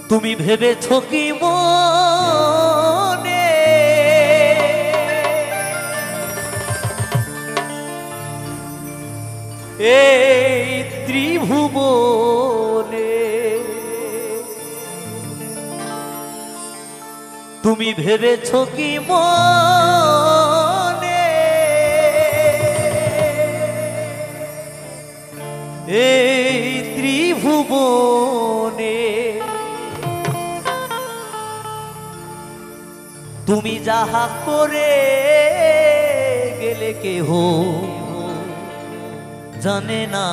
তুমি ভেবেছো কি মনে এই ত্রিভুবনে তুমি ভেবেছো কি মনে এই ত্রিভুবনে তুমি যাহা করে গেলে কেহ জানে না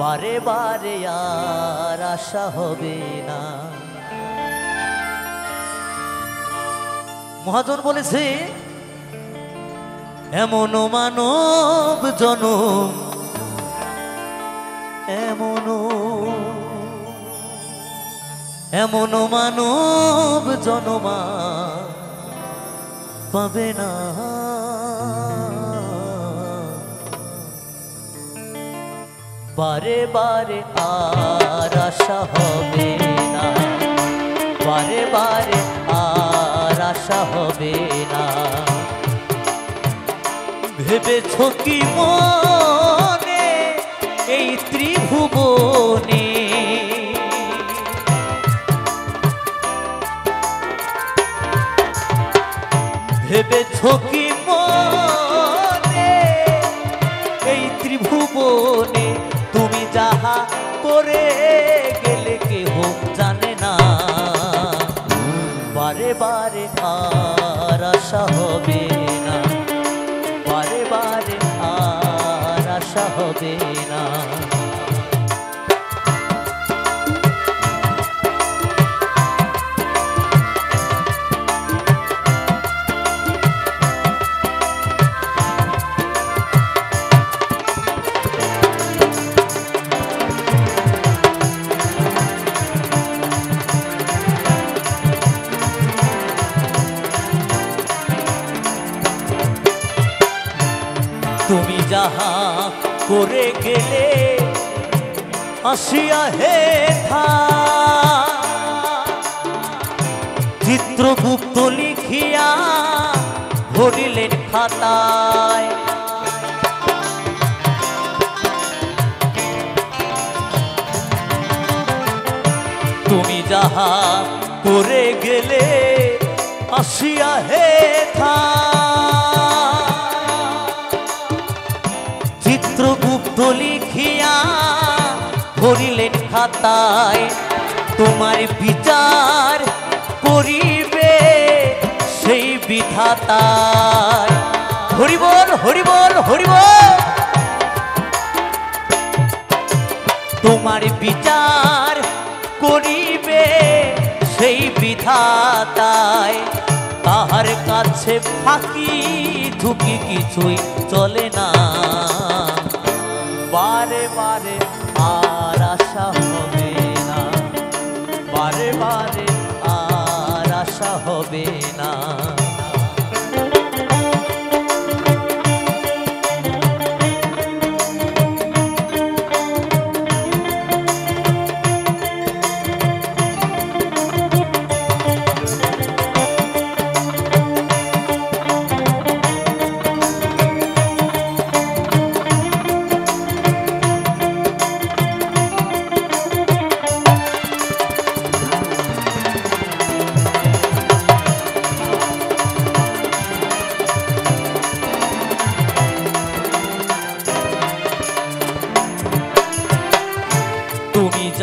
বারে বারে আর আশা হবে না। মহাজন বলেছে এমন মানব জনম এমন মানব জনমা পাবে না বারে বারে আর আশা হবে না বারে বারে আর আশা হবে না। ভেবেছো কি মনে এই ত্রিভুবনে ভেবেছো কি মনে এই ত্রিভুবনে তুমি যাহা করে গেলে কেহ জানে না বারে বারে আর আশা হবে না বারে বারে আর আশা হবে না। তুমি যাহা করে গেলে আসিয়া হে চিত্রগুপ্ত লিখিয়া ভরিলেন খাতায়। তুমি যাহা করে গেলে আসিয়া হে চিত্রগুপ্ত লিখিয়া ভরিলেন খাতায়। তোমার বিচার করিবে সেই বিধাতায়। হরি বল হরি বল হরি বল। তোমার বিচার করিবে সেই বিধাতায়। তাহার কাছে ফাঁকি ঝুঁকি কিছুই চলে না বারে বারে আর আশা হবে না বারে বারে আর আশা হবে না।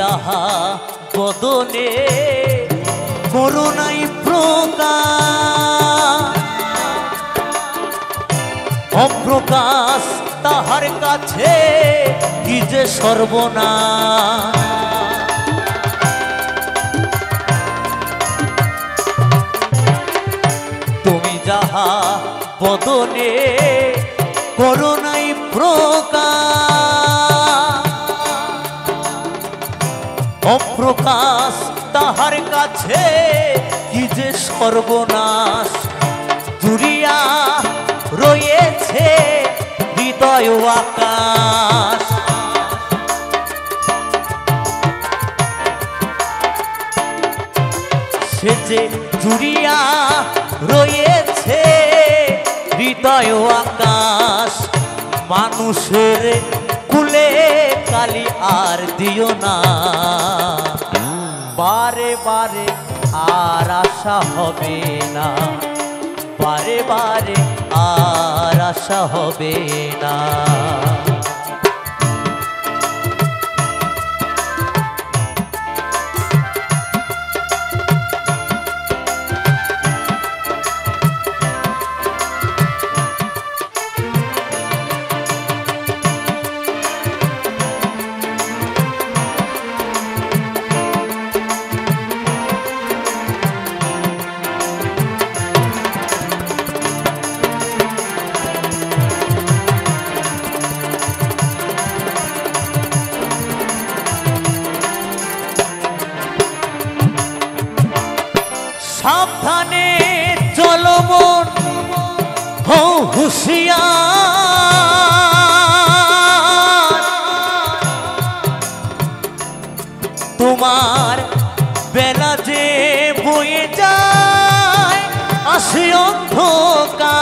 যাহা বদনে করুণাই প্রকাশ অপ্রকাশ তাহার কাছে কি যে সর্বনাশ। তুমি যাহা বদনে করুণাই প্রকাশ অপ্রকাশ তাহার কাছে কি যে সর্বনাশ। জুড়িয়া রয়েছে হৃদয় আকাশ জুড়িয়া রয়েছে হৃদয় আকাশ। মানুষের কুলে কালি আর দিও না, বারে বারে আর আশা হবে না, বারে বারে আর আশা হবে না। সাবধানে চলো মন হও হুঁশিয়ার, তোমার বেলা যে বয়ে যায় আসে অন্ধকার।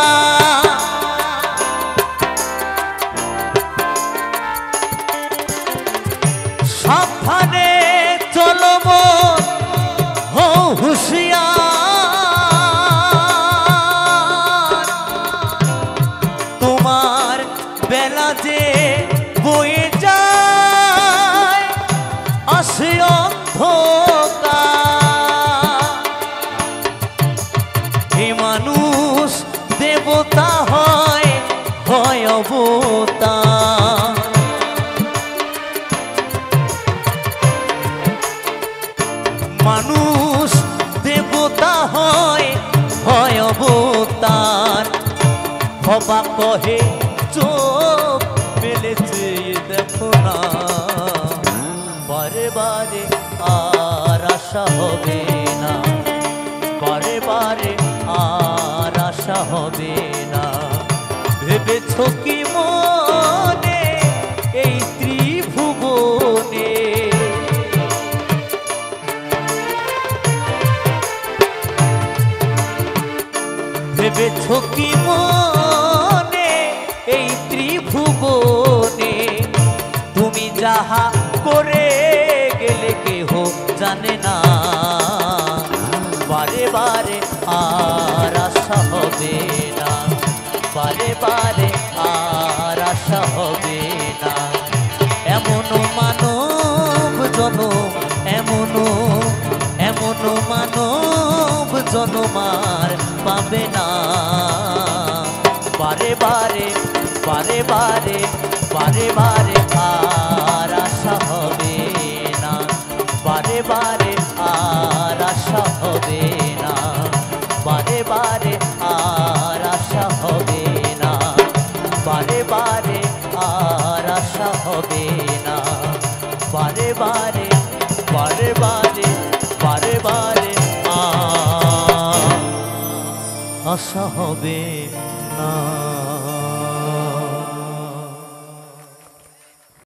সাবধানে চলো মন হও হুঁশিয়ার, তোমার বেলা যে বয়ে যায় আসে অন্ধকার। এ মানুষ দেবতা হয় হয় অবতার, মানুষ দেবতা হয় হয় অবতার। হবা কহে চোখ মেলেছে দেখো না, বারে বারে আর আশা হবে না, বারে বারে আর আশা হবে না। ভেবেছ কি মনে এই ত্রিভুবনে, ভেবেছ কি মনে এই ত্রিভুবনে, তুমি যাহা করে গেলে কেহ জানে না, বারে বারে আর আশা হবে না, বারে বারে আর আশা হবে না। এমন মানব জনম, এমন মানব জনমার পাবে না, বারে বারে বারে বারে বারে বারে আর আশা হবে না, বারে বারে আর আশা হবে না, বারে বারে আর আশা হবে না, বারে বারে আর আশা হবে না, বারে বারে বারে বারে বারে বারে আশা হবে না।